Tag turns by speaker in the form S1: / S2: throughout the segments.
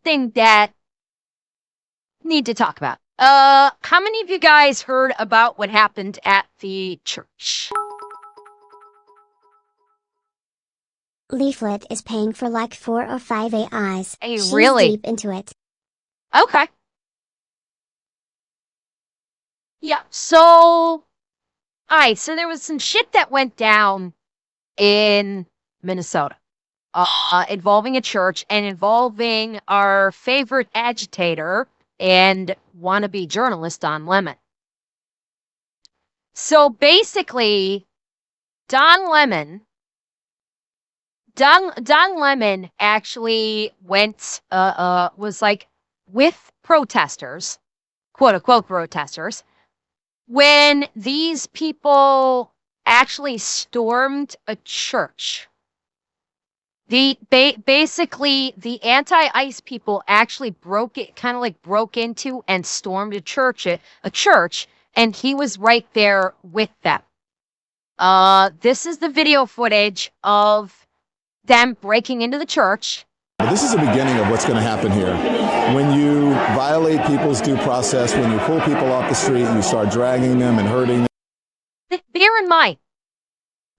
S1: something that need to talk about. How many of you guys heard about what happened at the church?
S2: Leaflet is paying for like 4 or 5 AIs.
S1: Hey,
S2: She's
S1: really?
S2: deep into it.
S1: Okay. Yeah, so, alright, so there was some shit that went down in Minnesota, involving a church and involving our favorite agitator and wannabe journalist, Don Lemon. So basically, Don Lemon actually was like with protesters, quote unquote protesters, when these people actually stormed a church. Basically, the anti-ICE people actually broke into and stormed a church, and he was right there with them. This is the video footage of them breaking into the church.
S3: This is the beginning of what's going to happen here. When you violate people's due process, when you pull people off the street, you start dragging them and hurting them.
S1: Bear in mind,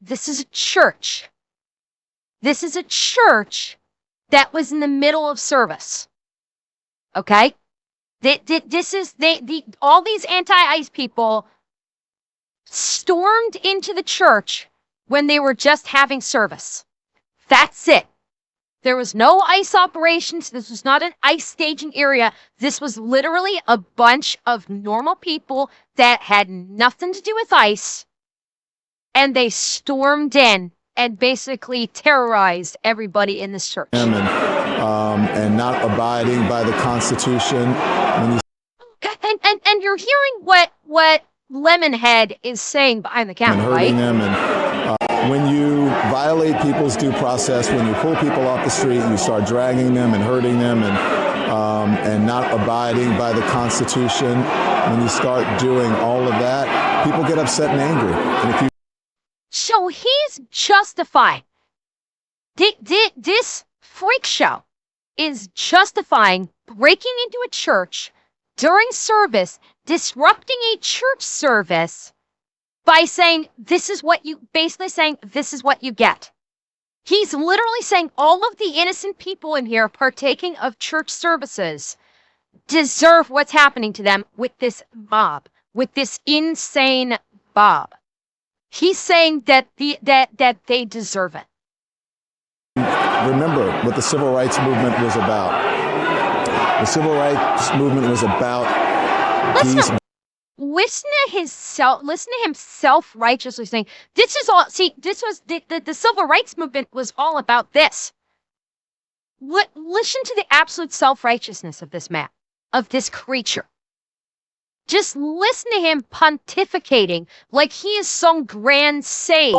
S1: this is a church. This is a church that was in the middle of service. Okay? All these anti-ICE people stormed into the church when they were just having service. That's it. There was no ICE operations. This was not an ICE staging area. This was literally a bunch of normal people that had nothing to do with ICE. And they stormed in and basically terrorized everybody in this church.
S3: And not abiding by the Constitution.
S1: And you're hearing what Lemonhead is saying behind the camera,
S3: and
S1: right?
S3: hurting them when you violate people's due process, when you pull people off the street, you start dragging them and hurting them and not abiding by the Constitution. When you start doing all of that, people get upset and angry. And
S1: so he's justifying. This freak show is justifying breaking into a church during service, disrupting a church service by saying, this is what you get. He's literally saying all of the innocent people in here partaking of church services deserve what's happening to them with this mob, with this insane mob. He's saying that they deserve it.
S3: remember what the civil rights movement was about. The civil rights movement was about
S1: Listen to him self-righteously saying, this is all, see, this was, the civil rights movement was all about this. Listen to the absolute self-righteousness of this man, of this creature. Just listen to him pontificating like he is some grand sage,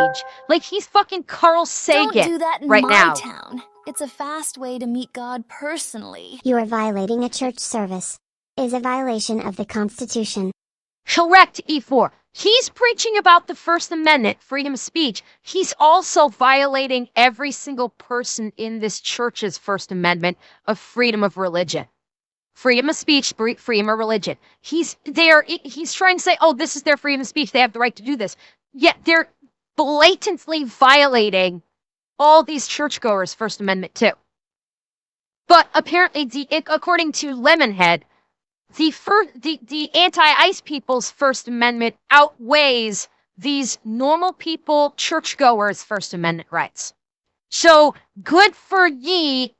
S1: like he's fucking Carl Sagan.
S4: Don't do that in
S1: right
S4: my
S1: now.
S4: town. It's a fast way to meet God personally.
S2: You are violating a church service. Is a violation of the Constitution.
S1: Correct, E4. He's preaching about the First Amendment, freedom of speech. He's also violating every single person in this church's First Amendment of freedom of religion. Freedom of speech, freedom of religion. He's trying to say, oh, this is their freedom of speech. They have the right to do this. Yet they're blatantly violating all these churchgoers' First Amendment too. But apparently, according to Lemonhead, the anti-ICE people's First Amendment outweighs these normal people, churchgoers' First Amendment rights. So good for ye,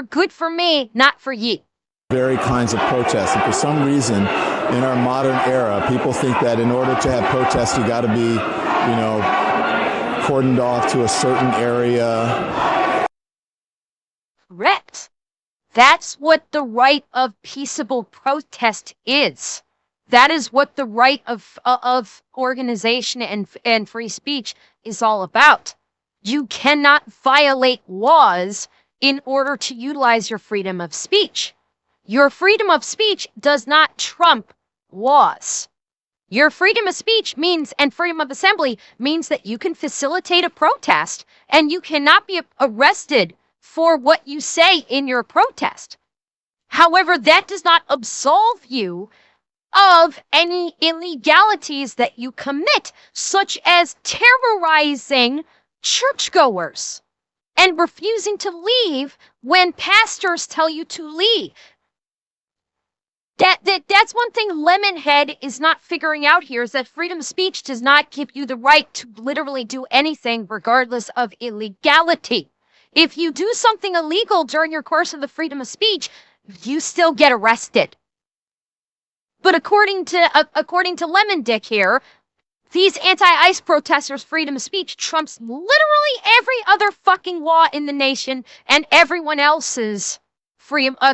S1: good for me, not for ye.
S3: very kinds of protests. And for some reason, in our modern era, people think that in order to have protests, you got to be, cordoned off to a certain area.
S1: Correct. That's what the right of peaceable protest is. That is what the right of organization and free speech is all about. You cannot violate laws in order to utilize your freedom of speech. Your freedom of speech does not trump laws. Your freedom of speech means, and freedom of assembly means that you can facilitate a protest and you cannot be arrested for what you say in your protest. However, that does not absolve you of any illegalities that you commit, such as terrorizing churchgoers and refusing to leave when pastors tell you to leave. That's one thing Lemonhead is not figuring out here, is that freedom of speech does not give you the right to literally do anything regardless of illegality. If you do something illegal during your course of the freedom of speech, you still get arrested. But according to Lemon Dick here, these anti-ICE protesters' freedom of speech trumps literally every other fucking law in the nation and everyone else's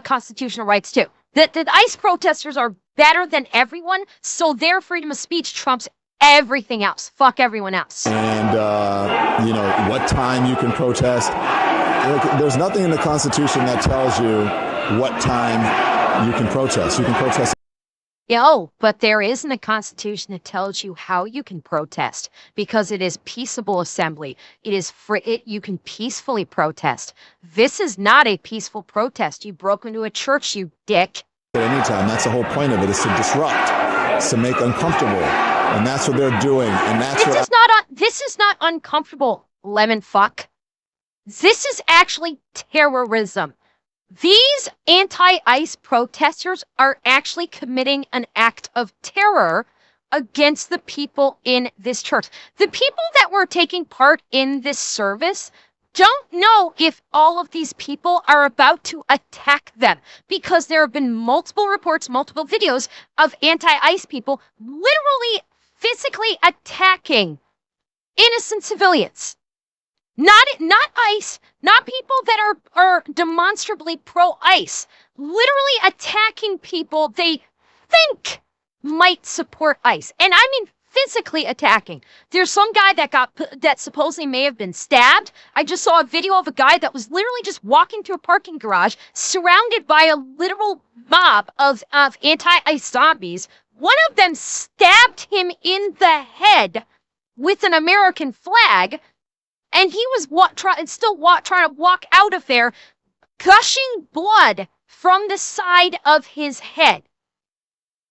S1: constitutional rights too. The ICE protesters are better than everyone, so their freedom of speech trumps everything else. Fuck everyone else.
S3: And, what time you can protest. There's nothing in the Constitution that tells you what time you can protest. You can protest.
S1: But there isn't a constitution that tells you how you can protest, because it is peaceable assembly. It is free. You can peacefully protest. This is not a peaceful protest. You broke into a church, you dick.
S3: At any time, that's the whole point of it, is to disrupt, it's to make uncomfortable, and that's what they're doing. And
S1: this is not uncomfortable, lemon fuck. This is actually terrorism. These anti-ICE protesters are actually committing an act of terror against the people in this church. The people that were taking part in this service don't know if all of these people are about to attack them, because there have been multiple reports, multiple videos of anti-ICE people literally physically attacking innocent civilians. Not ICE, not people that are demonstrably pro-ICE, literally attacking people they think might support ICE. And I mean physically attacking. There's some guy that supposedly may have been stabbed. I just saw a video of a guy that was literally just walking through a parking garage surrounded by a literal mob of anti-ICE zombies. One of them stabbed him in the head with an American flag. And he was trying to walk out of there, gushing blood from the side of his head.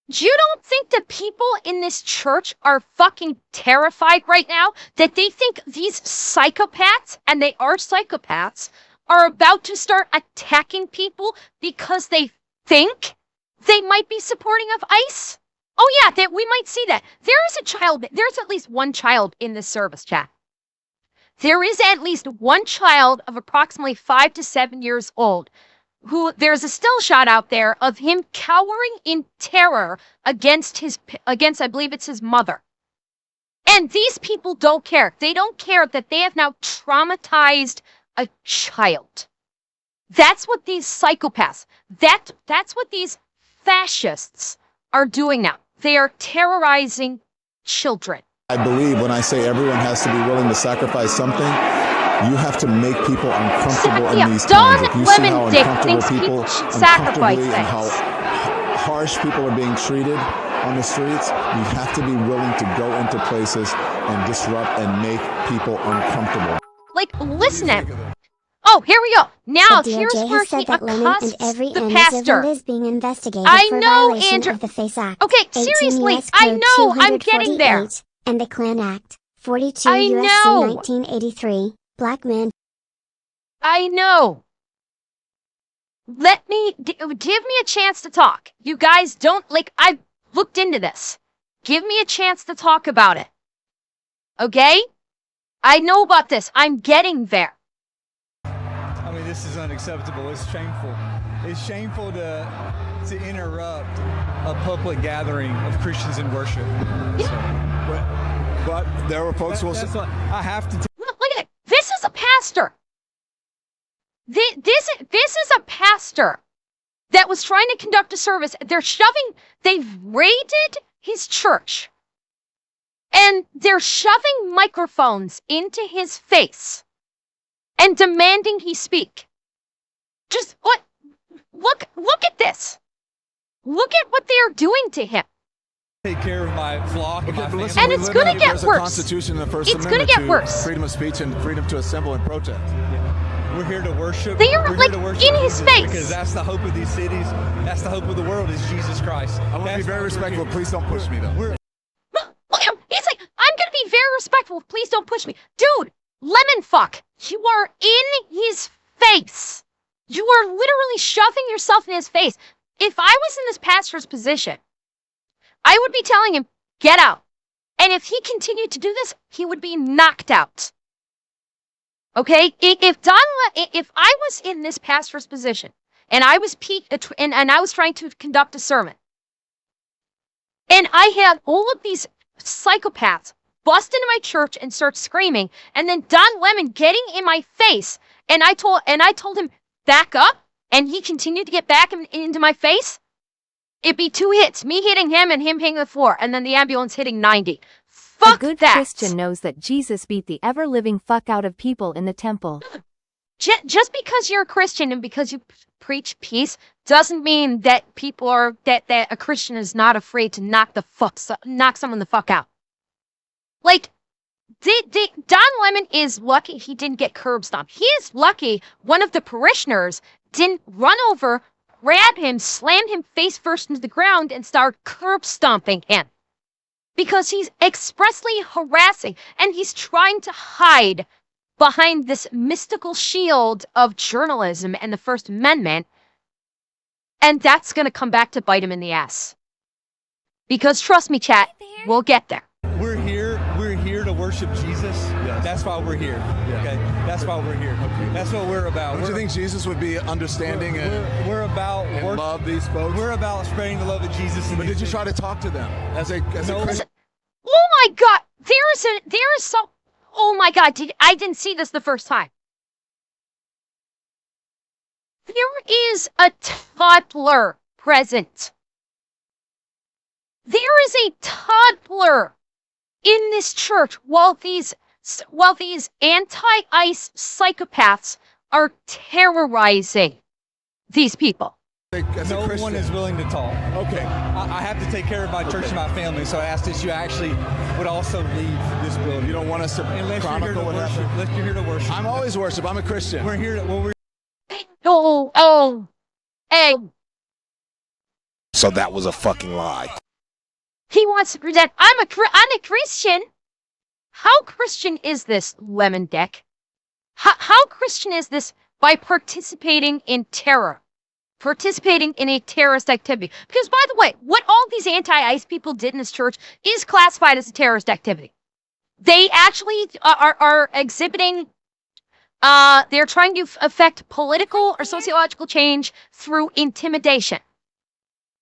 S1: You don't think the people in this church are fucking terrified right now? That they think these psychopaths, and they are psychopaths, are about to start attacking people because they think they might be supporting of ICE? Oh yeah, we might see that. There's at least one child in this service, chat. There is at least one child of approximately 5 to 7 years old who there's a still shot out there of him cowering in terror against I believe it's his mother. And these people don't care. They don't care that they have now traumatized a child. That's what these psychopaths, that's what these fascists are doing now. They are terrorizing children.
S3: I believe when I say everyone has to be willing to sacrifice something, you have to make people uncomfortable in these times. If you see how uncomfortable people
S1: sacrifice things,
S3: and how harsh people are being treated on the streets, you have to be willing to go into places and disrupt and make people uncomfortable.
S1: Like, listen to him. Oh, here we go. Now, here's where he accosts the pastor.
S2: Is being investigated
S1: I
S2: for
S1: know,
S2: violation
S1: Andrew.
S2: of the FACE Act.
S1: Okay, seriously,
S2: US
S1: I
S2: Code
S1: know, I'm getting there.
S2: 248, and the Klan Act, 42
S1: I
S2: USC
S1: know.
S2: 1983, black men.
S1: I know. Let me, give me a chance to talk. You guys don't, I've looked into this. Give me a chance to talk about it. Okay? I know about this. I'm getting there.
S5: I mean, this is unacceptable. It's shameful. It's shameful to interrupt a public gathering of Christians in worship.
S3: But there were folks who will say,
S5: I have to.
S1: Look at it. This is a pastor. This is a pastor that was trying to conduct a service. They've raided his church. And they're shoving microphones into his face and demanding he speak. Just what? Look at this. Look at what they are doing to him.
S5: Take care of my flock and my family.
S1: And it's going to get worse.
S3: Constitution in the First
S1: It's
S3: Amendment
S1: going to get
S3: to
S1: worse.
S3: freedom of speech and freedom to assemble and protest.
S5: We're here to worship.
S1: They are,
S5: We're
S1: like,
S5: here to worship
S1: in his
S5: Jesus,
S1: face.
S5: because that's the hope of these cities. That's the hope of the world is Jesus Christ.
S3: I want to be very respectful. Please don't push me, though.
S1: Look at him. He's like, I'm gonna be very respectful. Please don't push me. Dude, lemon fuck. You are in his face. You are literally shoving yourself in his face. If I was in this pastor's position, I would be telling him, get out. And if he continued to do this, he would be knocked out. Okay? If I was in this pastor's position and I was and I was trying to conduct a sermon, and I had all of these psychopaths bust into my church and start screaming, and then Don Lemon getting in my face, and I told him back up, and he continued to get back into my face, it'd be 2 hits, me hitting him and him hitting the floor, and then the ambulance hitting 90. Fuck
S6: A good
S1: that.
S6: Christian knows that Jesus beat the ever-living fuck out of people in the temple.
S1: Just because you're a Christian and because you preach peace doesn't mean that that a Christian is not afraid to knock someone the fuck out. Like, Don Lemon is lucky he didn't get curb stomped. He is lucky one of the parishioners didn't run over, grab him, slam him face first into the ground, and start curb stomping him. Because he's expressly harassing, and he's trying to hide behind this mystical shield of journalism and the First Amendment, and that's going to come back to bite him in the ass. Because trust me, chat, we'll get there.
S5: We're here to worship Jesus.
S3: Yes.
S5: That's why we're here.
S3: Yeah.
S5: Okay, that's why we're here.
S3: Okay.
S5: That's what we're about.
S3: Don't you think Jesus would be understanding
S5: we're about
S3: and love these folks?
S5: We're about spreading the love of Jesus.
S3: But did you try to talk to them as a Christian?
S1: Oh my God, oh my God, I didn't see this the first time. There is a toddler present. There is a toddler in this church while these anti-ICE psychopaths are terrorizing these people.
S5: No one is willing to talk.
S3: Okay.
S5: I have to take care of my church and my family, so I asked that you actually would also leave this building.
S3: You don't want us to chronicle what happened?
S5: Unless you're here to worship.
S3: I'm always worship. I'm a Christian.
S5: We're here to,
S1: Hey.
S7: So that was a fucking lie.
S1: He wants to present, I'm a Christian. How Christian is this, Lemon Dick? How Christian is this by participating in terror? Participating in a terrorist activity. Because, by the way, what all these anti-ICE people did in this church is classified as a terrorist activity. They actually are exhibiting, they're trying to affect political or sociological change through intimidation.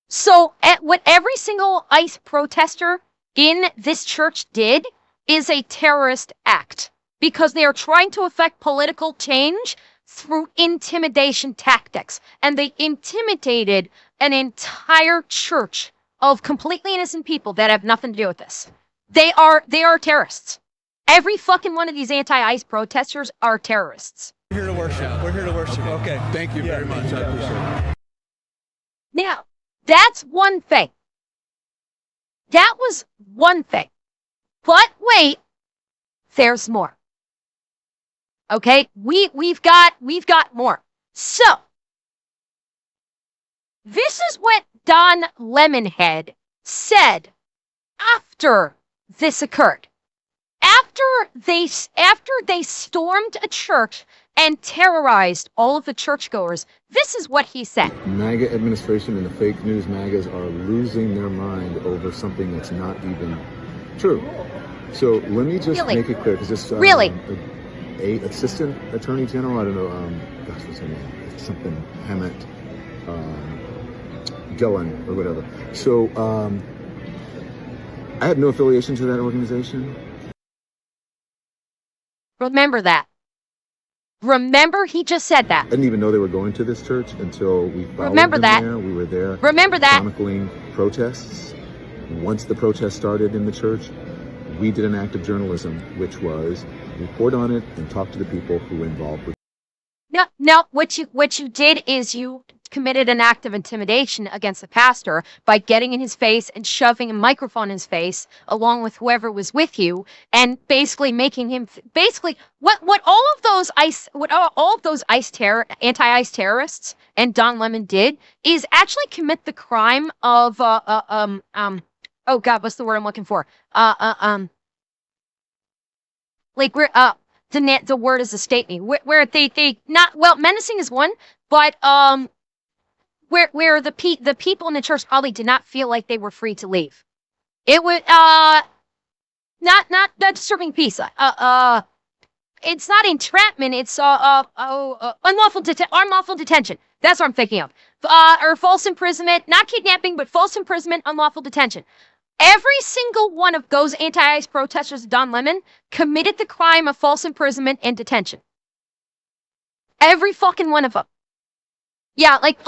S1: So, what every single ICE protester in this church did is a terrorist act. Because they are trying to affect political change through intimidation tactics. And they intimidated an entire church of completely innocent people that have nothing to do with this. They are terrorists. Every fucking one of these anti-ICE protesters are terrorists.
S5: We're here to worship. We're here to worship. Okay.
S3: Thank you very much. I appreciate it.
S1: Now, that's one thing. That was one thing. But wait, there's more. Okay, we've got more. So, this is what Don Lemonhead said after this occurred. After they stormed a church and terrorized all of the churchgoers, this is what he said.
S8: MAGA administration and the fake news MAGAs are losing their mind over something that's not even true. So let me just make it clear, because this assistant attorney general, I don't know, gosh, what's her name? Something Hammett, Gillen or whatever. So I had no affiliation to that organization.
S1: Remember that. Remember, he just said that.
S8: I didn't even know they were going to this church until we followed them there. We were there.
S1: Remember that.
S8: Chronicling protests. Once the protests started in the church, we did an act of journalism, which was report on it and talk to the people who were involved with it.
S1: No, what you did is you committed an act of intimidation against the pastor by getting in his face and shoving a microphone in his face along with whoever was with you, and basically making him what all of those anti-ICE terrorists and Don Lemon did is actually commit the crime of oh God, what's the word I'm looking for? Like we're the word is escape me. Where they not, well, menacing is one, but where the people in the church probably did not feel like they were free to leave. It would not disturbing peace. It's not entrapment. It's unlawful detention. That's what I'm thinking of. Or false imprisonment, not kidnapping, but false imprisonment, unlawful detention. Every single one of those anti-ICE protesters, Don Lemon, committed the crime of false imprisonment and detention. Every fucking one of them. Yeah, like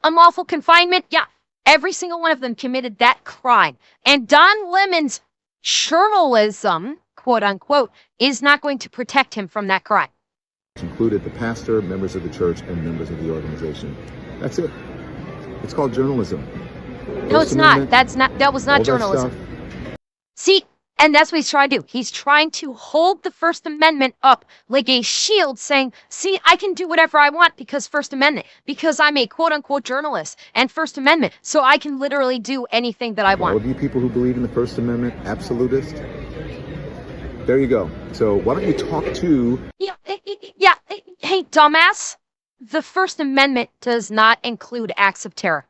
S1: unlawful confinement. Yeah, every single one of them committed that crime. And Don Lemon's journalism, quote unquote, is not going to protect him from that crime.
S8: Included the pastor, members of the church, and members of the organization. That's it. It's called journalism.
S1: No, it's not. That was not journalism. See, and that's what he's trying to do. He's trying to hold the First Amendment up like a shield, saying, see, I can do whatever I want because First Amendment, because I'm a quote-unquote journalist and First Amendment, so I can literally do anything that I want.
S8: All of you people who believe in the First Amendment, absolutist, there you go. So why don't you talk to...
S1: Yeah, hey, dumbass, the First Amendment does not include acts of terror.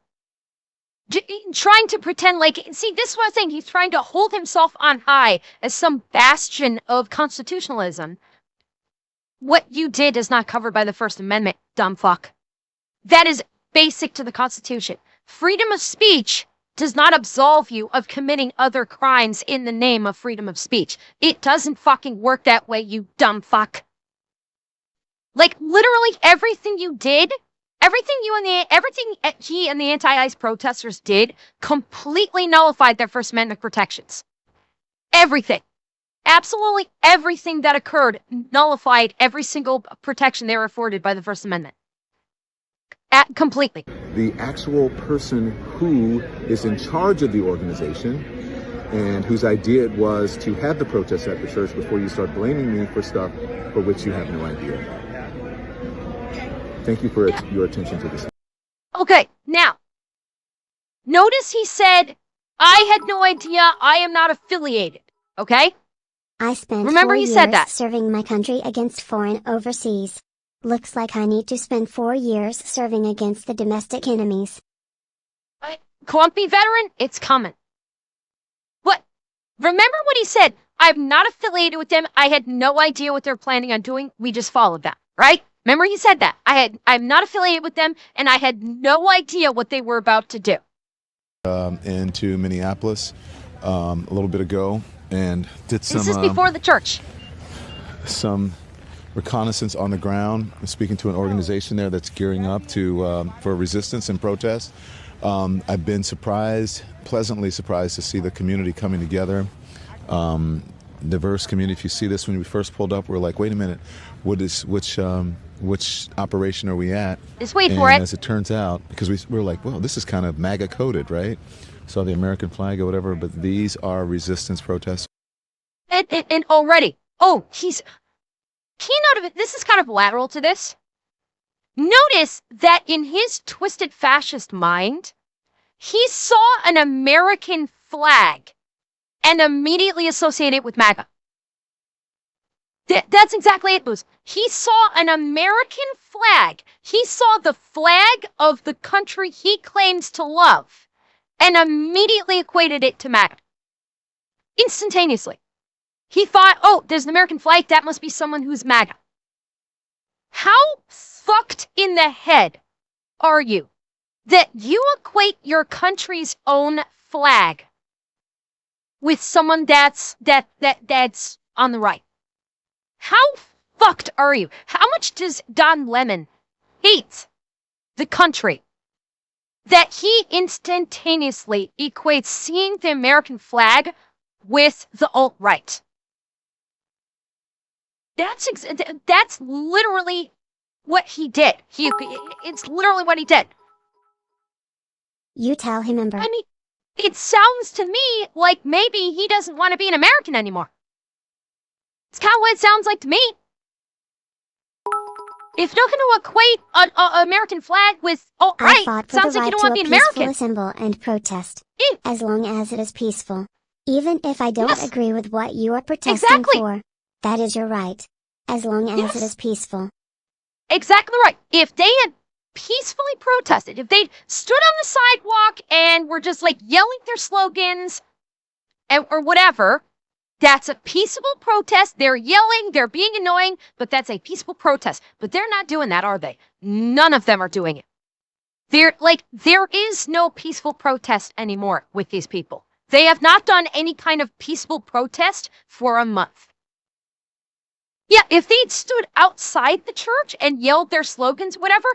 S1: Trying to pretend like, see, this is what I'm saying. He's trying to hold himself on high as some bastion of constitutionalism. What you did is not covered by the First Amendment, dumb fuck. That is basic to the Constitution. Freedom of speech does not absolve you of committing other crimes in the name of freedom of speech. It doesn't fucking work that way, you dumb fuck. Like, literally everything you did, everything he and the anti-ICE protesters did completely nullified their First Amendment protections. Everything. Absolutely everything that occurred nullified every single protection they were afforded by the First Amendment. Completely.
S8: The actual person who is in charge of the organization and whose idea it was to have the protests at the church before you start blaming me for stuff for which you have no idea. Thank you for your attention to this.
S1: Okay, now, notice he said, I had no idea, I am not affiliated, okay?
S2: I spent
S1: Remember
S2: 4
S1: he said
S2: years
S1: that.
S2: serving my country against foreign overseas. Looks like I need to spend 4 years serving against the domestic enemies.
S1: Clumpy veteran, it's coming. What? Remember what he said, I'm not affiliated with them, I had no idea what they're planning on doing, we just followed that, right? Remember he said that. I'm not affiliated with them, and I had no idea what they were about to do.
S3: Into Minneapolis a little bit ago and did some...
S1: This is before the church.
S3: Some reconnaissance on the ground, speaking to an organization there that's gearing up for resistance and protest. I've been pleasantly surprised to see the community coming together. Diverse community. If you see this, when we first pulled up, we're like, wait a minute, which operation are we at?
S1: Just wait for it.
S3: As it turns out, because we're like, well, this is kind of MAGA coded, right? So the American flag or whatever, but these are resistance protests.
S1: And already, keynote of it, this is kind of lateral to this. Notice that in his twisted fascist mind, he saw an American flag and immediately associated it with MAGA. That's exactly it, Booze. He saw an American flag. He saw the flag of the country he claims to love and immediately equated it to MAGA. Instantaneously. He thought, oh, there's an American flag, that must be someone who's MAGA. How fucked in the head are you that you equate your country's own flag with someone that's on the right? How fucked are you? How much does Don Lemon hate the country that he instantaneously equates seeing the American flag with the alt-right? That's literally what he did. It's literally what he did.
S2: You tell him, Ember.
S1: I mean, it sounds to me like maybe he doesn't want to be an American anymore. It's kind of what it sounds like to me. If you're going to equate an American flag with, oh,
S2: I
S1: right,
S2: fought for
S1: sounds
S2: the
S1: like you
S2: right
S1: don't
S2: to
S1: want to
S2: a
S1: be an
S2: peaceful
S1: American.
S2: assemble and protest,
S1: Mm.
S2: as long as it is peaceful. Even if I don't
S1: Yes.
S2: agree with what you are protesting
S1: Exactly.
S2: for, that is your right, as long as
S1: Yes.
S2: it is peaceful.
S1: Exactly right. If they had peacefully protested, if they stood on the sidewalk and were just like yelling their slogans or whatever, that's a peaceable protest. They're yelling, they're being annoying, but that's a peaceful protest. But they're not doing that, are they? None of them are doing it. There is no peaceful protest anymore with these people. They have not done any kind of peaceful protest for a month. Yeah, if they'd stood outside the church and yelled their slogans, whatever,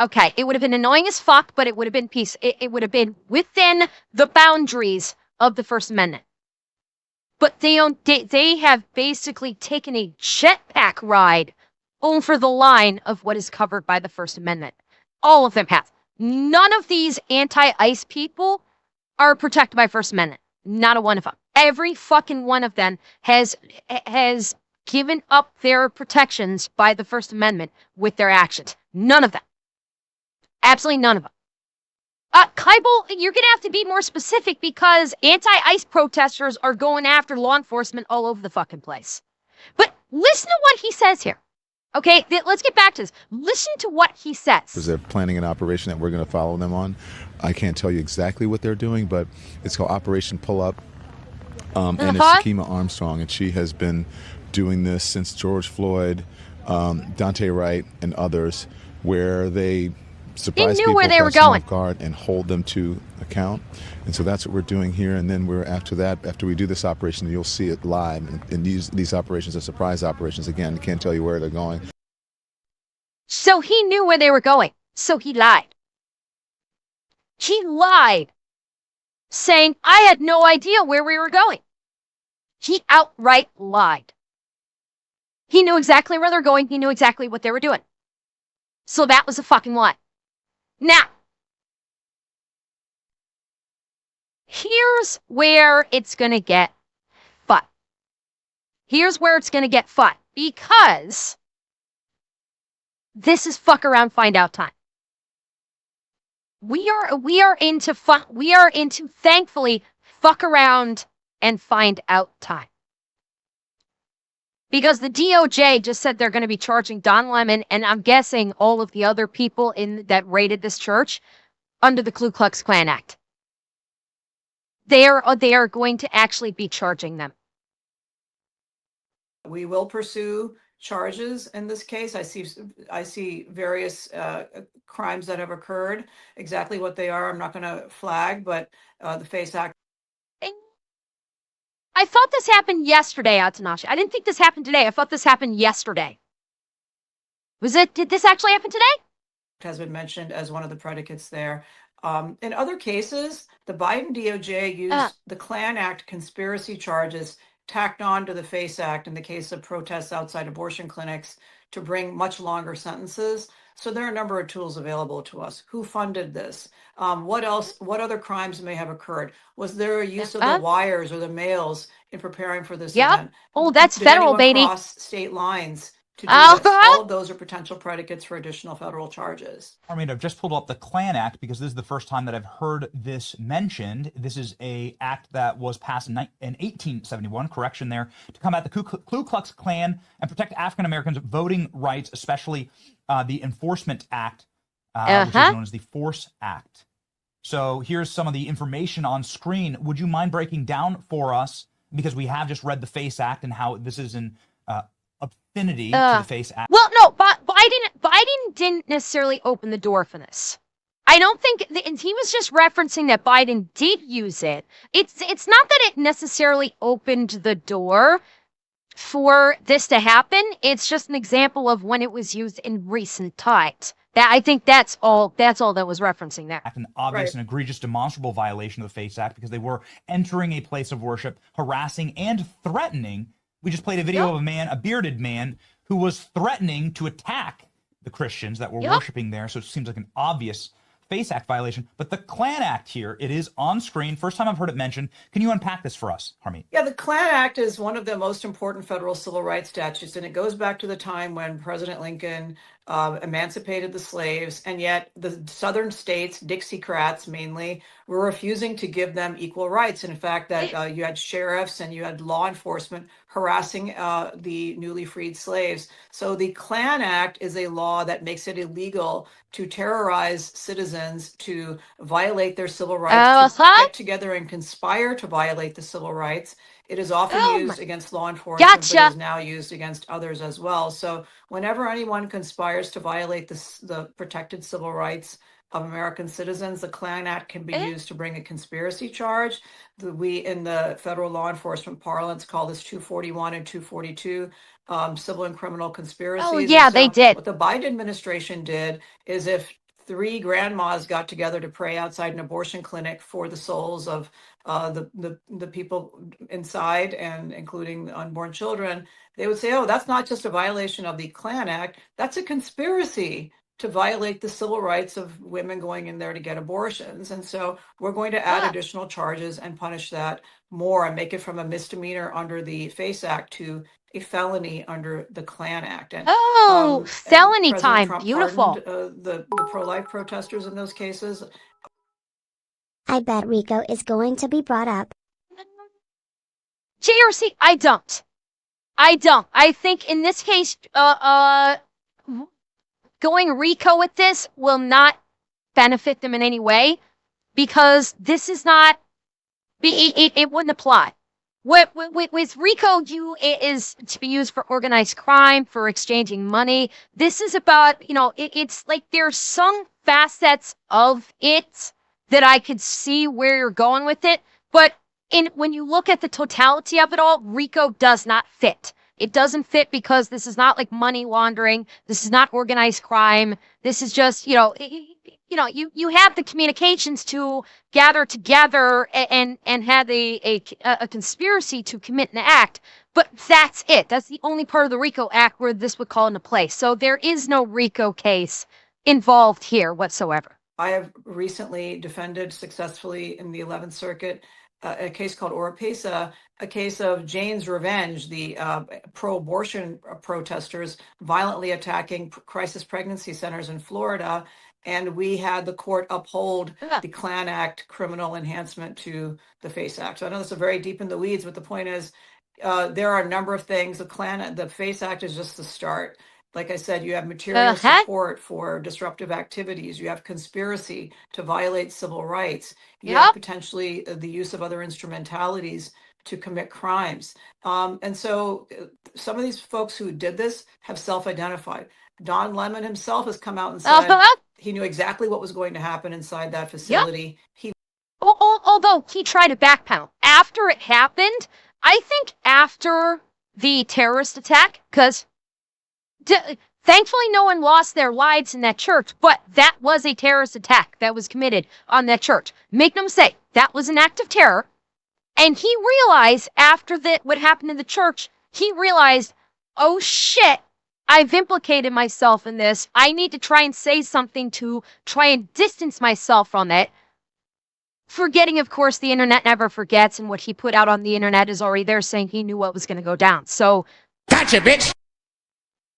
S1: okay, it would have been annoying as fuck, but it would have been peace. It would have been within the boundaries of the First Amendment. But they have basically taken a jetpack ride over the line of what is covered by the First Amendment. All of them have. None of these anti-ICE people are protected by First Amendment. Not a one of them. Every fucking one of them has given up their protections by the First Amendment with their actions. None of them. Absolutely none of them. Kybal, you're going to have to be more specific because anti-ICE protesters are going after law enforcement all over the fucking place. But listen to what he says here. Okay, let's get back to this. Listen to what he says.
S3: Because they're planning an operation that we're going to follow them on. I can't tell you exactly what they're doing, but it's called Operation Pull Up. And it's Shakima Armstrong, and she has been doing this since George Floyd, Dante Wright, and others, where they surprise people,
S1: where they were
S3: catch them
S1: going
S3: off guard, and hold them to account. And so that's what we're doing here. And then after we do this operation, you'll see it live. And these operations are surprise operations. Again, I can't tell you where they're going.
S1: So he knew where they were going. So he lied. He lied, saying, I had no idea where we were going. He outright lied. He knew exactly where they're going. He knew exactly what they were doing. So that was a fucking lie. Now, here's where it's going to get fun. Here's where it's going to get fun. Because this is fuck around, find out time. We are into fun. We are into, thankfully, fuck around and find out time. Because the DOJ just said they're going to be charging Don Lemon and I'm guessing all of the other people that raided this church under the Ku Klux Klan Act. They are going to actually be charging them.
S9: We will pursue charges in this case. I see various crimes that have occurred. Exactly what they are, I'm not going to flag, but the FACE Act.
S1: I thought this happened yesterday, Atanashi. I didn't think this happened today. I thought this happened yesterday. Did this actually happen today?
S9: Has been mentioned as one of the predicates there. In other cases, the Biden DOJ used the Klan Act conspiracy charges tacked on to the FACE Act in the case of protests outside abortion clinics to bring much longer sentences. So there are a number of tools available to us. Who funded this? What else? What other crimes may have occurred? Was there a use of the wires or the mails in preparing for this event?
S1: Oh, that's
S9: Did
S1: federal,
S9: anyone
S1: baby.
S9: cross state lines to do this? All of those are potential predicates for additional federal charges.
S10: I mean, I've just pulled up the Klan Act because this is the first time that I've heard this mentioned. This is an act that was passed in 1871, correction there, to combat the Ku Klux Klan and protect African Americans' voting rights, especially the Enforcement Act, which is known as the Force Act. So here's some of the information on screen. Would you mind breaking down for us, because we have just read the FACE Act and how this is an affinity to the FACE Act?
S1: Well, no, Biden didn't necessarily open the door for this. I don't think he was just referencing that Biden did use it. It's not that it necessarily opened the door for this to happen. It's just an example of when it was used in recent times. I think that's all that was referencing there.
S10: An obvious and egregious demonstrable violation of the FACE Act because they were entering a place of worship, harassing and threatening. We just played a video of a bearded man, who was threatening to attack the Christians that were worshiping there. So it seems like an obvious FACE Act violation, but the Klan Act here, it is on screen. First time I've heard it mentioned. Can you unpack this for us, Harmeet?
S9: Yeah, the Klan Act is one of the most important federal civil rights statutes, and it goes back to the time when President Lincoln emancipated the slaves, and yet the southern states, Dixiecrats mainly, were refusing to give them equal rights. And in fact, that you had sheriffs and you had law enforcement harassing the newly freed slaves. So the Klan Act is a law that makes it illegal to terrorize citizens, to violate their civil rights, to get together and conspire to violate the civil rights. It is often used against law enforcement, but is now used against others as well. So whenever anyone conspires to violate the protected civil rights of American citizens, the Klan Act can be used to bring a conspiracy charge. We, in the federal law enforcement parlance, call this 241 and 242 civil and criminal conspiracies.
S1: Oh, yeah, they did.
S9: What the Biden administration did is, if three grandmas got together to pray outside an abortion clinic for the souls of the people inside, and including the unborn children, they would say, oh, that's not just a violation of the Klan Act, that's a conspiracy to violate the civil rights of women going in there to get abortions. And so we're going to add additional charges and punish that more and make it from a misdemeanor under the FACE Act to a felony under the Klan Act. And,
S1: felony
S9: President
S1: time.
S9: Trump
S1: Beautiful.
S9: pardoned, the pro-life protesters in those cases.
S2: I bet Rico is going to be brought up.
S1: JRC, I don't. I think in this case, going RICO with this will not benefit them in any way, because this is not, it wouldn't apply. With RICO, it is to be used for organized crime, for exchanging money. This is about, it's like there's some facets of it that I could see where you're going with it. But when you look at the totality of it all, RICO does not fit. It doesn't fit because this is not like money laundering. This is not organized crime. This is just, you have the communications to gather together and have a conspiracy to commit an act. But that's it. That's the only part of the RICO Act where this would call into place. So there is no RICO case involved here whatsoever.
S9: I have recently defended successfully in the 11th Circuit a case called Oropesa, a case of Jane's Revenge, the pro-abortion protesters violently attacking crisis pregnancy centers in Florida. And we had the court uphold the Klan Act criminal enhancement to the FACE Act. So I know this is very deep in the weeds, but the point is there are a number of things. The FACE Act is just the start. Like I said, you have material support for disruptive activities. You have conspiracy to violate civil rights. You have potentially the use of other instrumentalities to commit crimes. And so some of these folks who did this have self-identified. Don Lemon himself has come out and said he knew exactly what was going to happen inside that facility.
S1: Although he tried to backpedal. After it happened, I think after the terrorist attack, because thankfully no one lost their lives in that church, but that was a terrorist attack that was committed on that church. Make no mistake, that was an act of terror. And he realized after what happened in the church, he realized, oh shit, I've implicated myself in this. I need to try and say something to try and distance myself from it. Forgetting, of course, the internet never forgets, and what he put out on the internet is already there saying he knew what was going to go down. So,
S7: gotcha, bitch.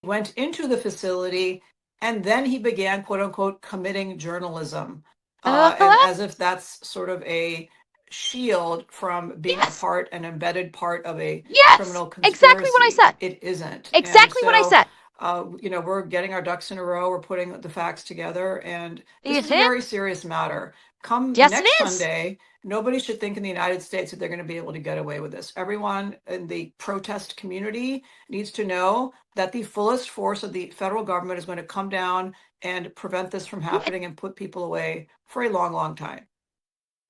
S9: Went into the facility, and then he began, quote unquote, committing journalism, and as if that's sort of a shield from being an embedded part of a criminal conspiracy.
S1: Exactly what I said.
S9: It isn't.
S1: Exactly what I said.
S9: We're getting our ducks in a row. We're putting the facts together, and this is a very serious matter. Come next Sunday, nobody should think in the United States that they're going to be able to get away with this. Everyone in the protest community needs to know that the fullest force of the federal government is going to come down and prevent this from happening and put people away for a long, long time.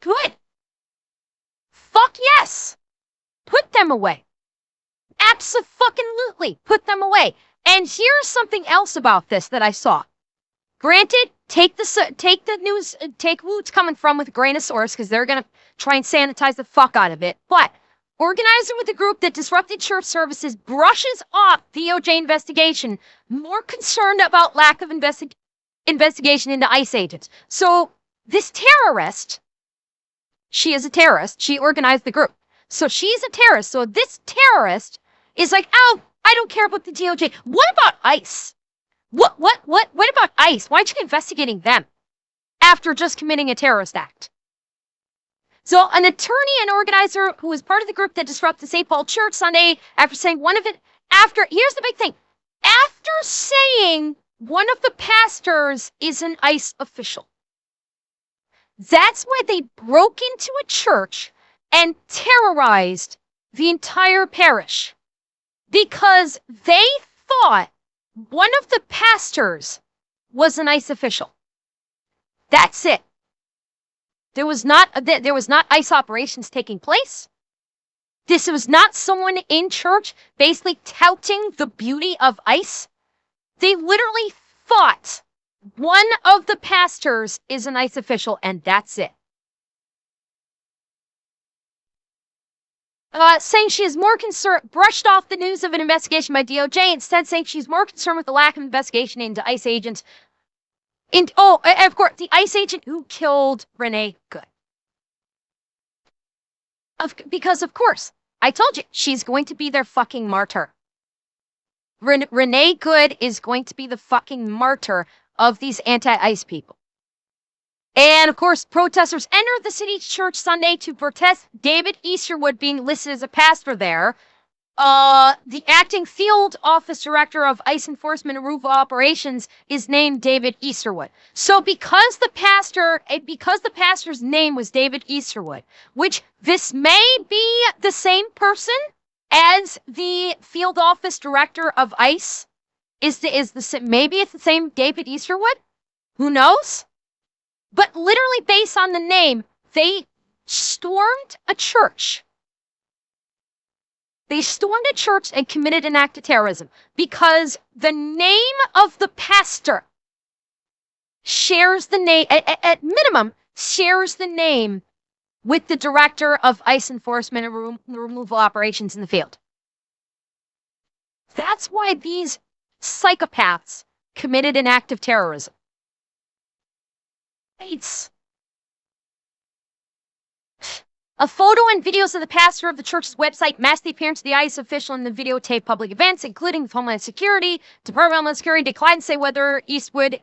S1: Good. Fuck yes. Put them away. Abso-fucking-lutely. Put them away. And here's something else about this that I saw. Granted, take the news, take who it's coming from with a grain of source, because they're going to try and sanitize the fuck out of it. But organizer with the group that disrupted church services brushes off DOJ investigation, more concerned about lack of investigation. investigation into ICE agents. So this terrorist, she is a terrorist. She organized the group. So she's a terrorist. So this terrorist is like, oh, I don't care about the DOJ. What about ICE? What about ICE? Why aren't you investigating them after just committing a terrorist act? So an attorney and organizer who was part of the group that disrupted St. Paul Church Sunday here's the big thing. After saying one of the pastors is an ICE official. That's why they broke into a church and terrorized the entire parish. Because they thought one of the pastors was an ICE official. That's it. There was not ICE operations taking place. This was not someone in church basically touting the beauty of ICE. They literally thought one of the pastors is an ICE official, and that's it. Saying she is more concerned, brushed off the news of an investigation by DOJ, instead saying she's more concerned with the lack of investigation into ICE agents. Of course, the ICE agent who killed Renee Good. Because, of course, I told you, she's going to be their fucking martyr. Renee Good is going to be the fucking martyr of these anti-ICE people. And, of course, protesters entered the city church Sunday to protest David Easterwood being listed as a pastor there. The acting field office director of ICE enforcement and removal operations is named David Easterwood. So because the pastor's name was David Easterwood, which this may be the same person as the field office director of ICE, maybe it's the same David Easterwood? Who knows? But literally based on the name, they stormed a church. They stormed a church and committed an act of terrorism because the name of the pastor shares the name, at minimum, shares the name with the director of ICE enforcement and removal operations in the field. That's why these psychopaths committed an act of terrorism. A photo and videos of the pastor of the church's website masked the appearance of the ICE official in the videotaped public events, including Homeland Security. Department of Homeland Security declined to say whether Easterwood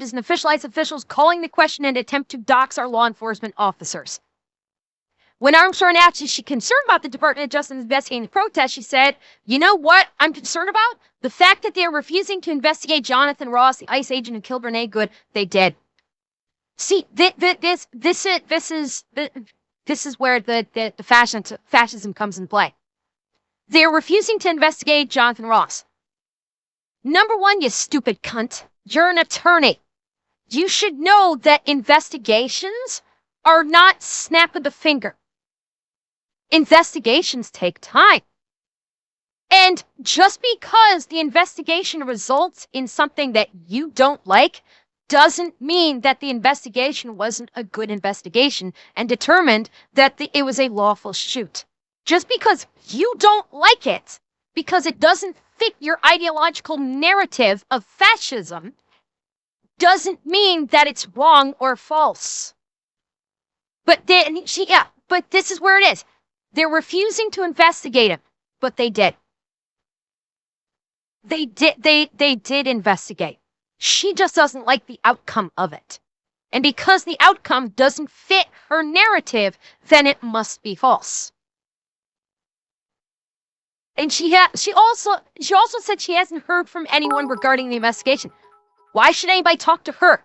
S1: is an official ICE official, calling the question an attempt to dox our law enforcement officers. When Armstrong asked is she concerned about the Department of Justice investigating the protest, she said, you know what I'm concerned about? The fact that they are refusing to investigate Jonathan Ross, the ICE agent who killed Renee Good. They did. See, this is where the fascism comes in play. They're refusing to investigate Jonathan Ross. Number one, you stupid cunt. You're an attorney. You should know that investigations are not snap of the finger. Investigations take time. And just because the investigation results in something that you don't like doesn't mean that the investigation wasn't a good investigation and determined that it was a lawful shoot. Just because you don't like it, because it doesn't fit your ideological narrative of fascism, doesn't mean that it's wrong or false. But this is where it is. They're refusing to investigate him, but they did. They did investigate. She just doesn't like the outcome of it. And because the outcome doesn't fit her narrative, then it must be false. And she also said she hasn't heard from anyone regarding the investigation. Why should anybody talk to her?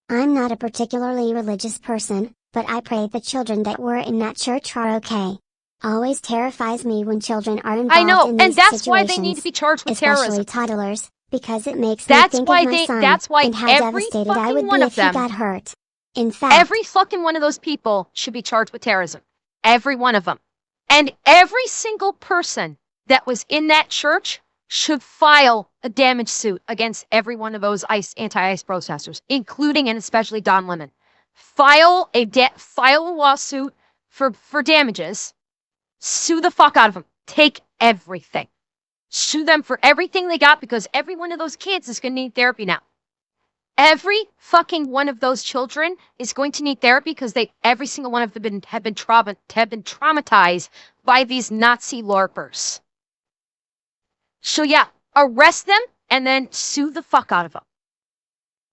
S2: I'm not a particularly religious person, but I pray the children that were in that church are okay. Always terrifies me when children are involved in these
S1: and that's
S2: situations,
S1: why they need to be charged with terrorism.
S2: Especially toddlers, because it makes me think of my son and how devastated I would be if he got hurt. In fact,
S1: every fucking one of those people should be charged with terrorism. Every one of them. And every single person that was in that church should file a damage suit against every one of those anti-ICE protesters, including and especially Don Lemon. File a lawsuit for damages. Sue the fuck out of them. Take everything. Sue them for everything they got because every one of those kids is going to need therapy now. every fucking one of those children is going to need therapy because every single one of them have been traumatized by these Nazi LARPers. So yeah, arrest them and then sue the fuck out of them.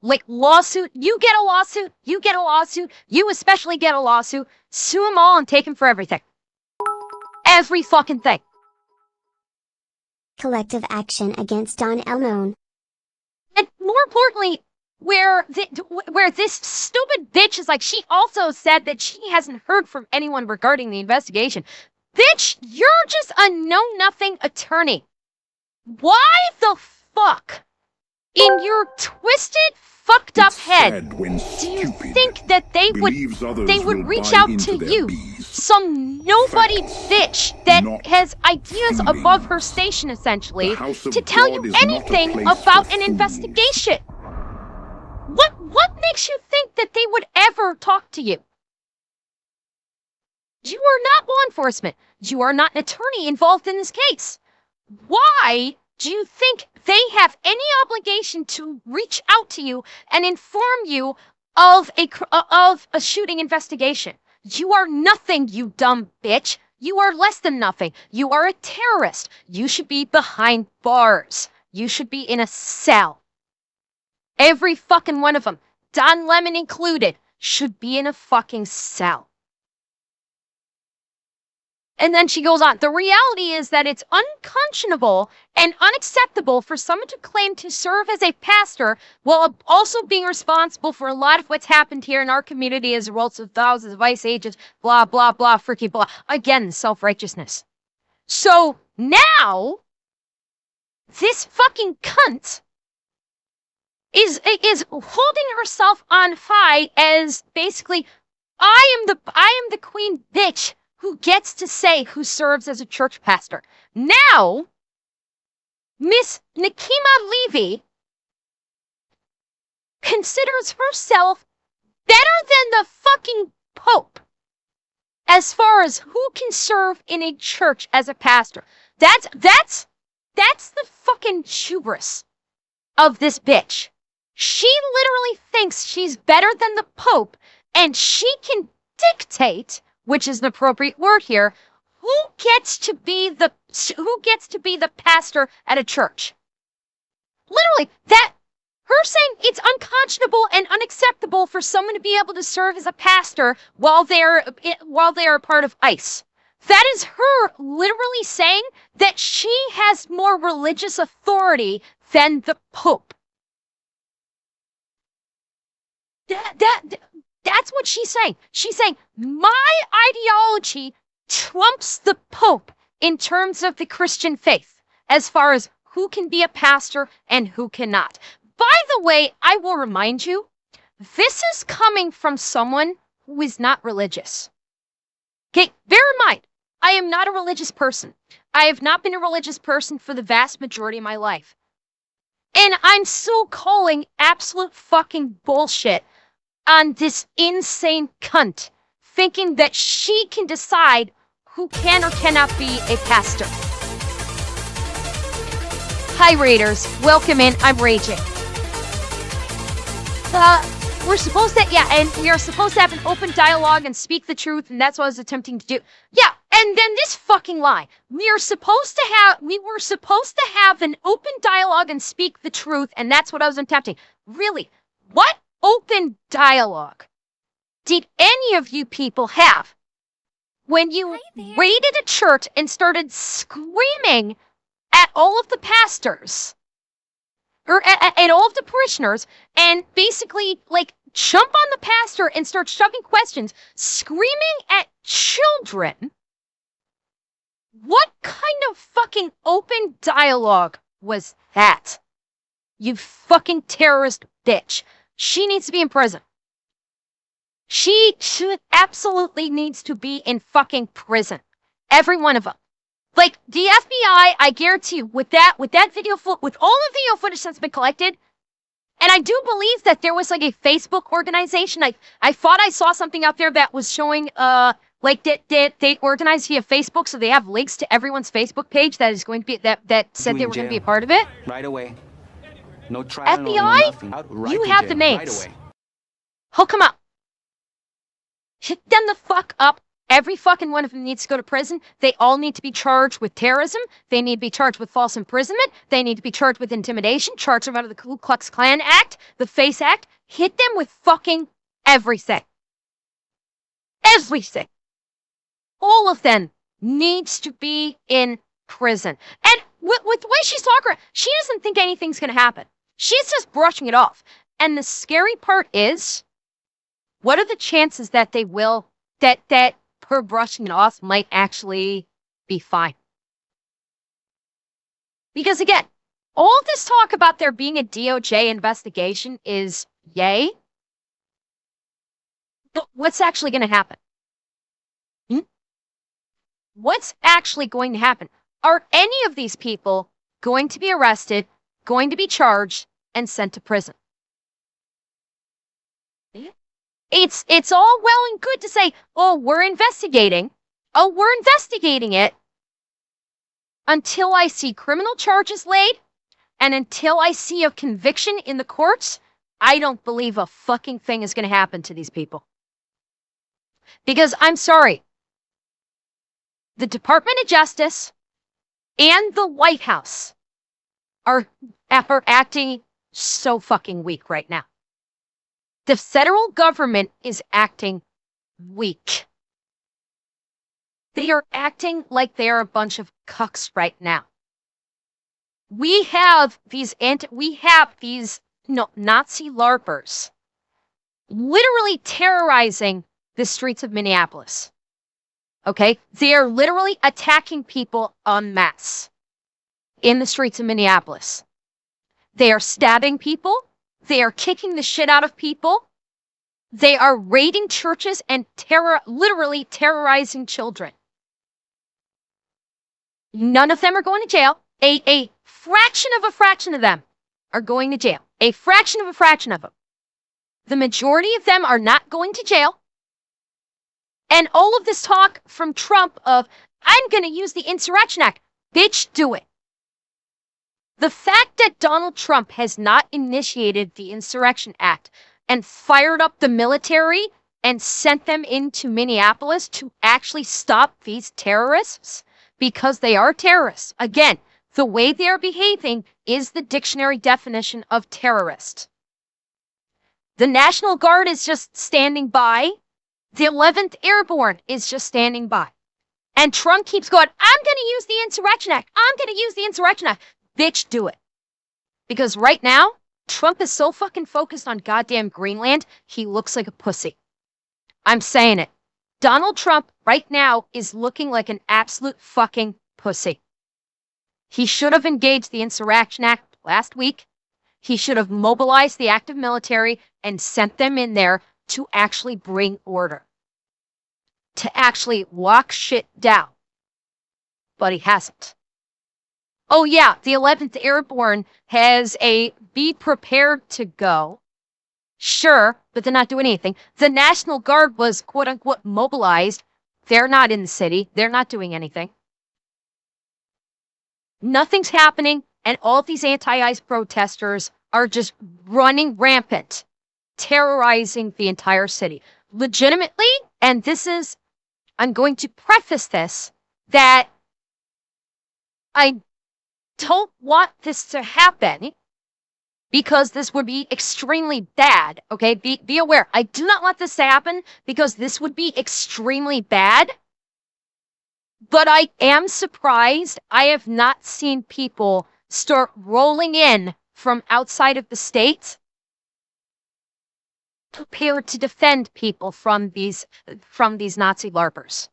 S1: Like lawsuit, you get a lawsuit, you get a lawsuit, you especially get a lawsuit, sue them all and take them for everything. Every fucking thing.
S2: Collective action against Don Elmone.
S1: And more importantly, where this stupid bitch is like, she also said that she hasn't heard from anyone regarding the investigation. Bitch, you're just a know-nothing attorney. Why the fuck, in your twisted, fucked up head, do you think that they would reach out to you, some nobody bitch that has ideas above her station, essentially, to tell you anything about an investigation? What makes you think that they would ever talk to you? You are not law enforcement. You are not an attorney involved in this case. Why do you think they have any obligation to reach out to you and inform you of a shooting investigation? You are nothing, you dumb bitch. You are less than nothing. You are a terrorist. You should be behind bars. You should be in a cell. Every fucking one of them, Don Lemon included, should be in a fucking cell. And then she goes on, the reality is that it's unconscionable and unacceptable for someone to claim to serve as a pastor while also being responsible for a lot of what's happened here in our community as a result of thousands of ICE agents, blah, blah, blah, freaky blah. Again, self-righteousness. So now, this fucking cunt is holding herself on high as basically, I am the queen bitch who gets to say who serves as a church pastor. Now, Miss Nikema Levy considers herself better than the fucking Pope as far as who can serve in a church as a pastor. That's the fucking hubris of this bitch. She literally thinks she's better than the Pope, and she can dictate, which is an appropriate word here, who gets to be the pastor at a church. Literally, her saying it's unconscionable and unacceptable for someone to be able to serve as a pastor while they are part of ICE. That is her literally saying that she has more religious authority than the Pope. That's what she's saying. She's saying, my ideology trumps the Pope in terms of the Christian faith, as far as who can be a pastor and who cannot. By the way, I will remind you, this is coming from someone who is not religious. Okay, bear in mind, I am not a religious person. I have not been a religious person for the vast majority of my life. And I'm still calling absolute fucking bullshit on this insane cunt, thinking that she can decide who can or cannot be a pastor. Hi Raiders, welcome in, I'm raging. We're supposed to, and we are supposed to have an open dialogue and speak the truth, and that's what I was attempting to do. Yeah, and then this fucking lie. We were supposed to have an open dialogue and speak the truth, and that's what I was attempting. Really, what open dialogue did any of you people have when you raided a church and started screaming at all of the pastors or at all of the parishioners and basically like jump on the pastor and start shoving questions, screaming at children? What kind of fucking open dialogue was that? You fucking terrorist bitch. She needs to be in prison. She absolutely needs to be in fucking prison. Every one of them. Like, the FBI, I guarantee you, with all of the video footage that's been collected, and I do believe that there was like a Facebook organization. I thought I saw something out there that was showing, like they organized via Facebook, so they have links to everyone's Facebook page that is going to be, that said they were going to be a part of it.
S11: Right away. No trial, no
S1: FBI,
S11: nothing. Right
S1: you
S11: to
S1: have
S11: jail,
S1: the names.
S11: Right away.
S1: Hook them up. Hit them the fuck up. Every fucking one of them needs to go to prison. They all need to be charged with terrorism. They need to be charged with false imprisonment. They need to be charged with intimidation, charged under the Ku Klux Klan Act, the FACE Act. Hit them with fucking everything. Everything. All of them needs to be in prison. And with the way she's talking, she doesn't think anything's going to happen. She's just brushing it off. And the scary part is, what are the chances that they will, that her brushing it off might actually be fine? Because again, all this talk about there being a DOJ investigation is yay. But what's actually going to happen? What's actually going to happen? Are any of these people going to be arrested, going to be charged, and sent to prison? It's all well and good to say, oh, we're investigating. Oh, we're investigating it. Until I see criminal charges laid, and until I see a conviction in the courts, I don't believe a fucking thing is going to happen to these people. Because I'm sorry, the Department of Justice and the White House are acting so fucking weak right now. The federal government is acting weak. They are acting like they are a bunch of cucks right now. We have these Nazi LARPers literally terrorizing the streets of Minneapolis. Okay? They are literally attacking people en masse in the streets of Minneapolis. They are stabbing people. They are kicking the shit out of people. They are raiding churches and literally terrorizing children. None of them are going to jail. A fraction of them are going to jail. A fraction of them. The majority of them are not going to jail. And all of this talk from Trump of, I'm going to use the Insurrection Act. Bitch, do it. The fact that Donald Trump has not initiated the Insurrection Act and fired up the military and sent them into Minneapolis to actually stop these terrorists, because they are terrorists. Again, the way they are behaving is the dictionary definition of terrorist. The National Guard is just standing by. The 11th Airborne is just standing by. And Trump keeps going, I'm going to use the Insurrection Act. I'm going to use the Insurrection Act. Bitch, do it. Because right now, Trump is so fucking focused on goddamn Greenland, he looks like a pussy. I'm saying it. Donald Trump right now is looking like an absolute fucking pussy. He should have engaged the Insurrection Act last week. He should have mobilized the active military and sent them in there to actually bring order. To actually lock shit down. But he hasn't. Oh yeah, the 11th Airborne has a be prepared to go. Sure, but they're not doing anything. The National Guard was quote-unquote mobilized. They're not in the city. They're not doing anything. Nothing's happening, and all of these anti-ICE protesters are just running rampant, terrorizing the entire city. Legitimately, and this is, I'm going to preface this, that I don't want this to happen, because this would be extremely bad, okay? Be aware. I do not want this to happen because this would be extremely bad. But I am surprised I have not seen people start rolling in from outside of the state prepared to defend people from these Nazi LARPers.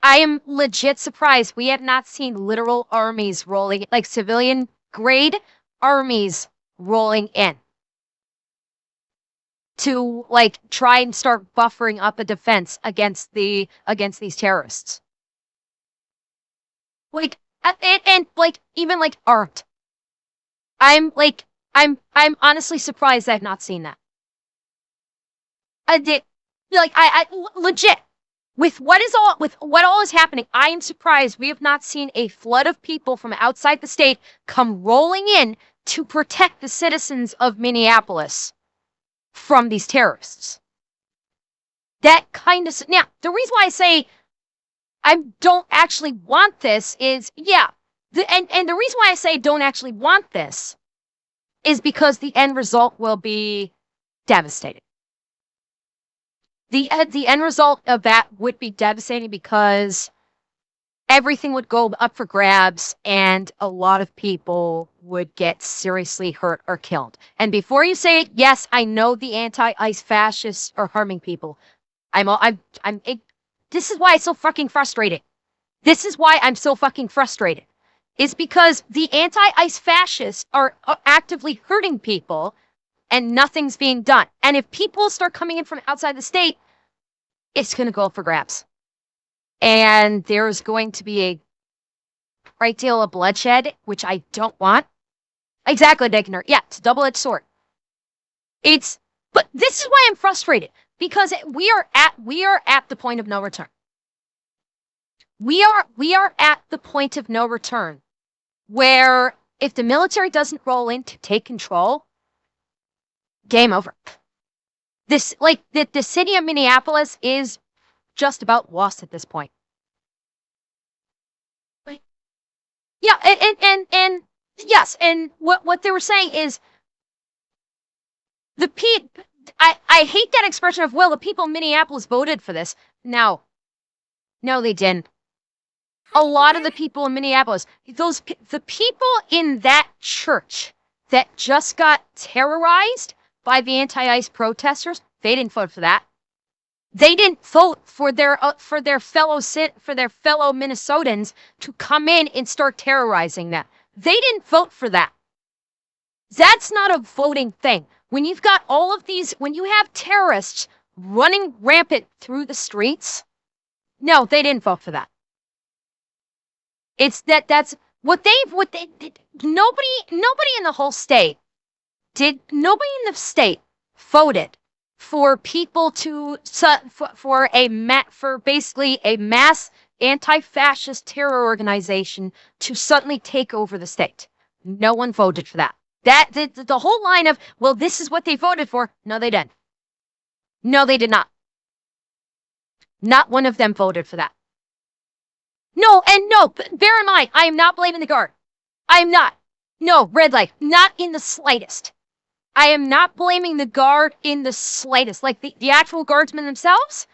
S1: I am legit surprised we have not seen literal armies rolling, like civilian grade armies rolling in to like try and start buffering up a defense against these terrorists. Like and like even like armed. I'm honestly surprised I've not seen that. I legit with what all is happening, I am surprised we have not seen a flood of people from outside the state come rolling in to protect the citizens of Minneapolis from these terrorists. That kind of... Now, the reason why I say I don't actually want this is, and the reason why I say don't actually want this is because the end result will be devastating. The end result of that would be devastating because everything would go up for grabs and a lot of people would get seriously hurt or killed. And before you say it, yes, I know the anti-ICE fascists are harming people. This is why it's so fucking frustrating. This is why I'm so fucking frustrated. It's because the anti-ICE fascists are actively hurting people and nothing's being done. And if people start coming in from outside the state, it's going to go up for grabs. And there's going to be a great deal of bloodshed, which I don't want. Exactly, Digner. Yeah, it's a double-edged sword. But this is why I'm frustrated. Because we are at the point of no return. We are at the point of no return where if the military doesn't roll in to take control, game over. The city of Minneapolis is just about lost at this point. Yeah, and yes, and what they were saying is I hate that expression of, well, the people in Minneapolis voted for this. No, they didn't. A lot of the people in Minneapolis, the people in that church that just got terrorized by the anti-ICE protesters, they didn't vote for that. They didn't vote for their fellow Minnesotans to come in and start terrorizing them. They didn't vote for that. That's not a voting thing. When you've got all of these, when you have terrorists running rampant through the streets, no, they didn't vote for that. It's that's what they nobody in the whole state nobody in the state voted for people for basically a mass anti-fascist terror organization to suddenly take over the state. No one voted for that. The whole line of, well, this is what they voted for. No, they didn't. No, they did not. Not one of them voted for that. No, bear in mind, I am not blaming the guard. I am not. No, red light, not in the slightest. I am not blaming the guard in the slightest. Like the actual guardsmen themselves,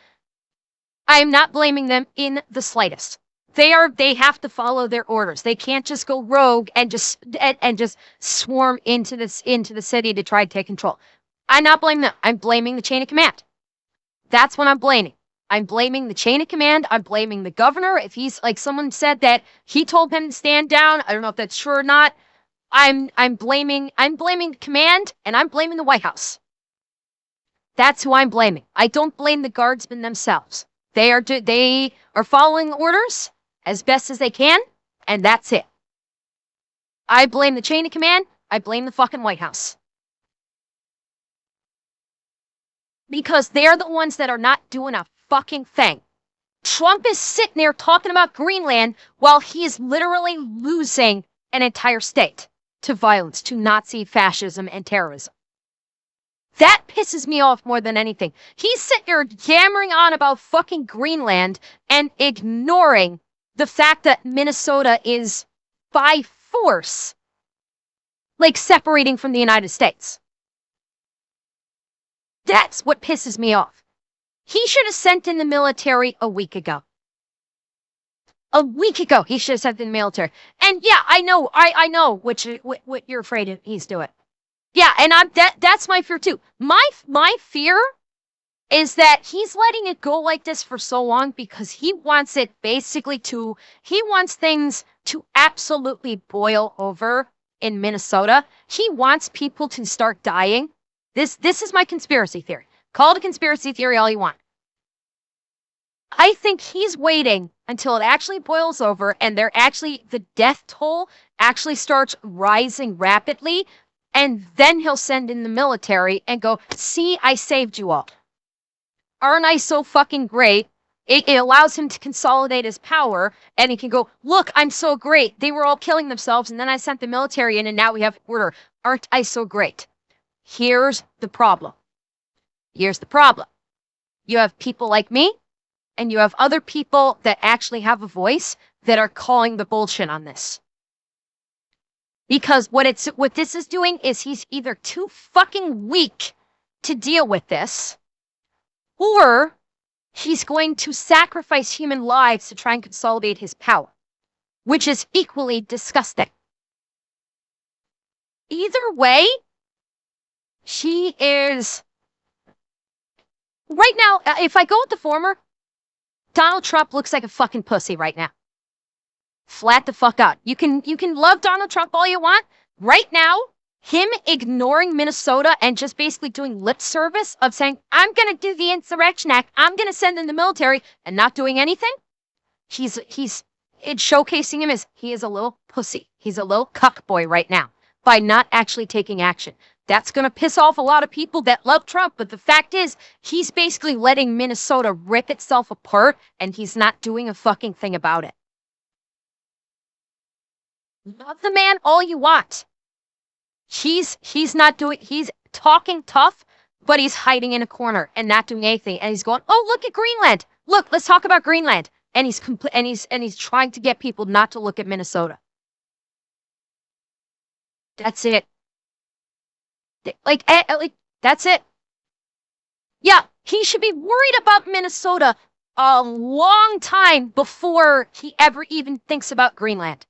S1: I am not blaming them in the slightest. They have to follow their orders. They can't just go rogue and just swarm into the city to try to take control. I'm not blaming them. I'm blaming the chain of command. That's what I'm blaming. I'm blaming the chain of command. I'm blaming the governor. If he's like someone said that he told him to stand down. I don't know if that's true or not. I'm blaming command and I'm blaming the White House. That's who I'm blaming. I don't blame the guardsmen themselves. They are following orders as best as they can, and that's it. I blame the chain of command. I blame the fucking White House. Because they're the ones that are not doing a fucking thing. Trump is sitting there talking about Greenland while he is literally losing an entire state to violence, to Nazi fascism and terrorism. That pisses me off more than anything. He's sitting there yammering on about fucking Greenland and ignoring the fact that Minnesota is by force like separating from the United States. That's what pisses me off. He should have sent in the military a week ago. A week ago, he should have sent in the military. And yeah, I know what you're afraid of he's doing. Yeah, and that's my fear too. My fear is that he's letting it go like this for so long because he wants things to absolutely boil over in Minnesota. He wants people to start dying. This is my conspiracy theory. Call it a conspiracy theory all you want. I think he's waiting until it actually boils over and the death toll actually starts rising rapidly, and then he'll send in the military and go, see, I saved you all. Aren't I so fucking great It allows him to consolidate his power, and he can go, look, I'm so great. They were all killing themselves, and then I sent the military in, and now we have order. Aren't I so great? Here's the problem. Here's the problem. You have people like me, and you have other people that actually have a voice that are calling the bullshit on this. Because what this is doing is he's either too fucking weak to deal with this, or he's going to sacrifice human lives to try and consolidate his power, which is equally disgusting. Either way, she is... Right now, if I go with the former, Donald Trump looks like a fucking pussy right now. Flat the fuck out. You can love Donald Trump all you want. Right now, him ignoring Minnesota and just basically doing lip service of saying, I'm going to do the Insurrection Act, I'm going to send in the military, and not doing anything, it's showcasing him as he is a little pussy. He's a little cuck boy right now by not actually taking action. That's going to piss off a lot of people that love Trump, but the fact is, he's basically letting Minnesota rip itself apart, and he's not doing a fucking thing about it. Love the man all you want. He's talking tough, but he's hiding in a corner and not doing anything. And he's going, oh, look at Greenland. Look, let's talk about Greenland. And he's trying to get people not to look at Minnesota. That's it. Like, that's it. Yeah, he should be worried about Minnesota a long time before he ever even thinks about Greenland.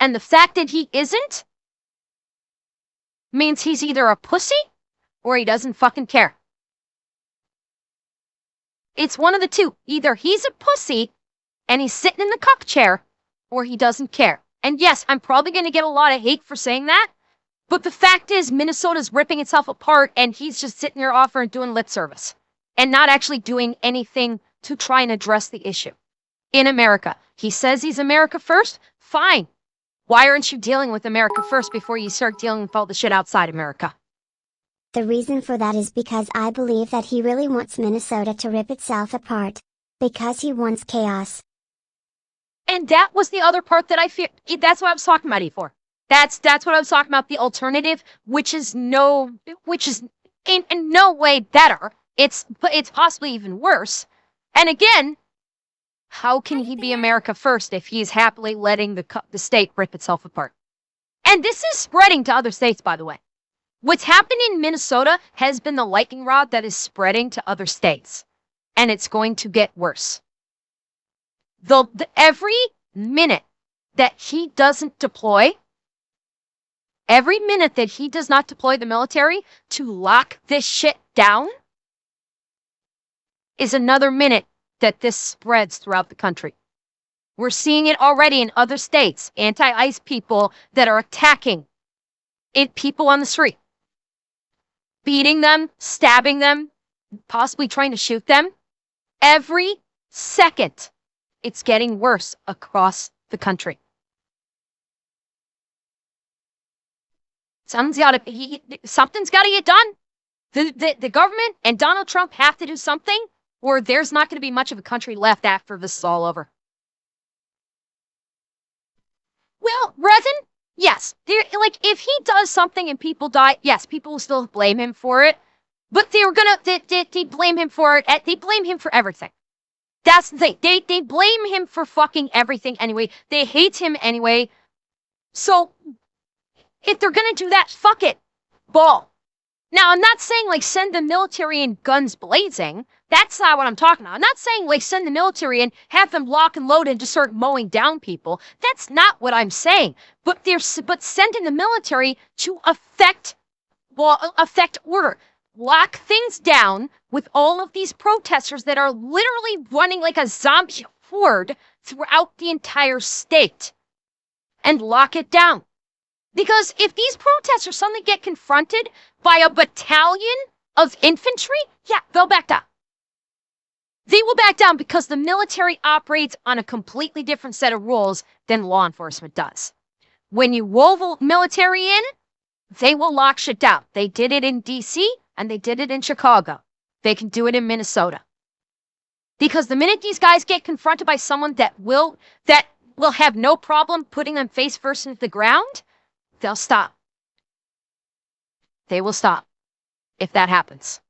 S1: And the fact that he isn't means he's either a pussy or he doesn't fucking care. It's one of the two. Either he's a pussy and he's sitting in the cuck chair, or he doesn't care. And yes, I'm probably going to get a lot of hate for saying that, but the fact is Minnesota's ripping itself apart and he's just sitting there offering doing lip service and not actually doing anything to try and address the issue. In America, he says he's America first. Fine. Why aren't you dealing with America first before you start dealing with all the shit outside America?
S2: The reason for that is because I believe that he really wants Minnesota to rip itself apart. Because he wants chaos.
S1: And that was the other part that I fear. That's what I was talking about, E4. That's what I was talking about, the alternative, which is in no way better. It's possibly even worse. And again, how can he be America first if he's happily letting the state rip itself apart? And this is spreading to other states, by the way. What's happened in Minnesota has been the lightning rod that is spreading to other states. And it's going to get worse. Every minute that he doesn't deploy, every minute that he does not deploy the military to lock this shit down is another minute that this spreads throughout the country. We're seeing it already in other states. Anti-ICE people that are attacking people on the street. Beating them, stabbing them, possibly trying to shoot them. Every second, it's getting worse across the country. Something's got to get done. The government and Donald Trump have to do something, or there's not going to be much of a country left after this is all over. Well, Resin, yes. If he does something and people die, yes, people will still blame him for it. But they blame him for it. They blame him for everything. That's the thing. They blame him for fucking everything anyway. They hate him anyway. So, if they're going to do that, fuck it. Ball. Now, I'm not saying, send the military in guns blazing. That's not what I'm talking about. I'm not saying, send the military in, have them lock and load and just start mowing down people. That's not what I'm saying. But sending the military to affect order. Lock things down with all of these protesters that are literally running like a zombie horde throughout the entire state. And lock it down. Because if these protesters suddenly get confronted by a battalion of infantry, yeah, they'll back down. They will back down because the military operates on a completely different set of rules than law enforcement does. When you roll the military in, they will lock shit down. They did it in D.C. and they did it in Chicago. They can do it in Minnesota. Because the minute these guys get confronted by someone that will have no problem putting them face first into the ground, they'll stop. They will stop if that happens.